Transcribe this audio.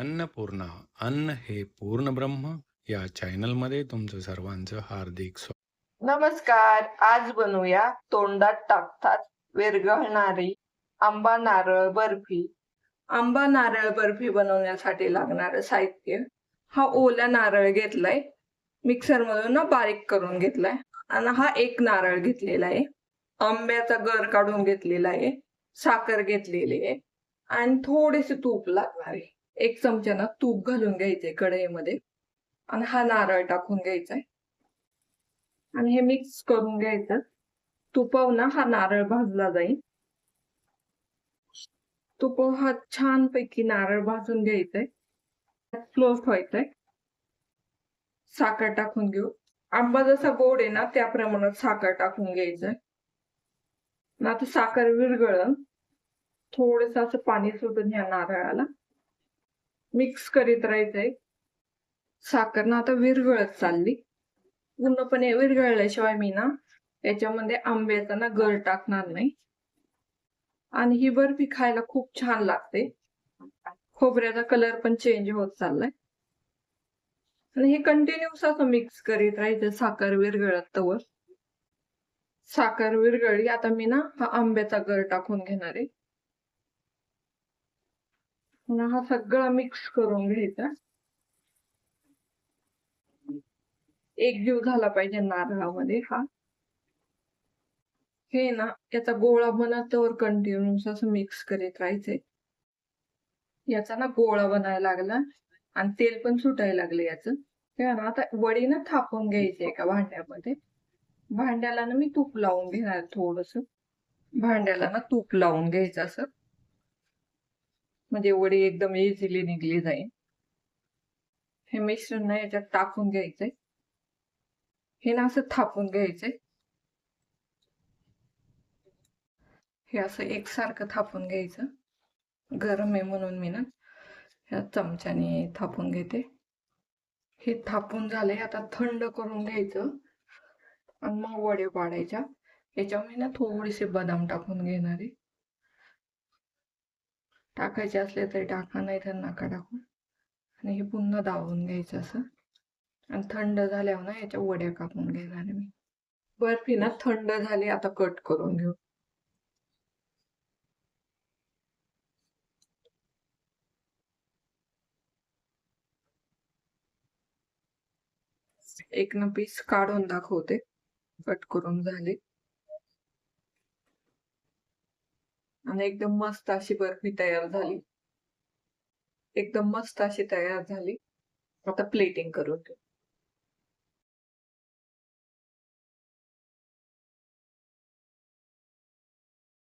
अन्नपूर्णा अन्न हे पूर्ण ब्रह्म या चॅनलमध्ये तुमचं सर्वांचं हार्दिक स्वागत. नमस्कार. आज बनवूया तोंडात टाकतात विरघळणारी आंबा नारळ बर्फी. आंबा नारळ बर्फी बनवण्यासाठी लागणारं साहित्य: हा ओला नारळ घेतलाय, मिक्सर मधून बारीक करून घेतलाय. आणि हा एक नारळ घेतलेला आहे. आंब्याचा गर काढून घेतलेला आहे. साखर घेतलेली आहे आणि थोडेसे तूप लागणार आहे. 1 चमच्यानं तूप घालून घ्यायचंय कढईमध्ये आणि हा नारळ टाकून घ्यायचाय आणि हे मिक्स करून घ्यायचं. तुपावरनं हा नारळ भाजला जाईल. तुपावर हा छान पैकी नारळ भाजून घ्यायचंय. क्लोज व्हायचंय. साखर टाकून घेऊ. आंबा जसा गोड आहे ना त्या प्रमाणात साखर टाकून घ्यायचंय. आता साखर विरघळलं, थोडस असं पाणी सुटून ह्या नारळाला मिक्स करीत राहायचंय. साखर ना आता विरघळत चालली. पूर्णपणे विरघळल्याशिवाय मी ना याच्यामध्ये आंब्याचा ना गर टाकणार नाही. आणि ही बर्फी खायला खूप छान लागते. खोबऱ्याचा कलर पण चेंज होत चाललाय. आणि हे कंटिन्यूस असं मिक्स करीत राहायचं साखर विरघळत तवर. साखर विरघळली, आता मी ना हा आंब्याचा गर टाकून घेणार आहे. हा सगळा मिक्स करून घ्यायचा. एकजीव झाला पाहिजे नारळामध्ये हा. हे ना याचा गोळा बनतवर कंटिन्यूस असं मिक्स करीत राहायचंय. याचा ना गोळा बनायला लागला आणि तेल पण सुटायला लागले याचं. ना आता वडी ना थापून घ्यायची एका भांड्यामध्ये. भांड्याला ना मी तूप लावून घेणार थोडस. भांड्याला ना तूप लावून घ्यायचं असं, म्हणजे वडी एकदम इझिली निघली जाईल. हे मिश्रण ना याच्यात टाकून घ्यायचंय. हे ना असं थापून घ्यायचंय. हे असं एकसारखं थापून घ्यायचं. गरम आहे म्हणून मी ना ह्या चमच्याने थापून घेते. हे थापून झाले, आता थंड करून घ्यायचं आणि मग वडे पाडायच्या. याच्यामध्ये ना थोडेसे बदाम टाकून घेणारे. टाकायचे असले तरी टाका, नाही तर नका टाकू. आणि हे पुन्हा दाबून घ्यायचं असं. आणि थंड झाल्यावर ना याच्या वड्या कापून घेणार मी. बर्फी ना थंड झाली, आता कट करून घेऊ. एक ना पीस काढून दाखवते. कट करून झाले आणि एकदम मस्त अशी बर्फी तयार झाली. एकदम मस्त अशी तयार झाली. आता प्लेटिंग करून घेऊ.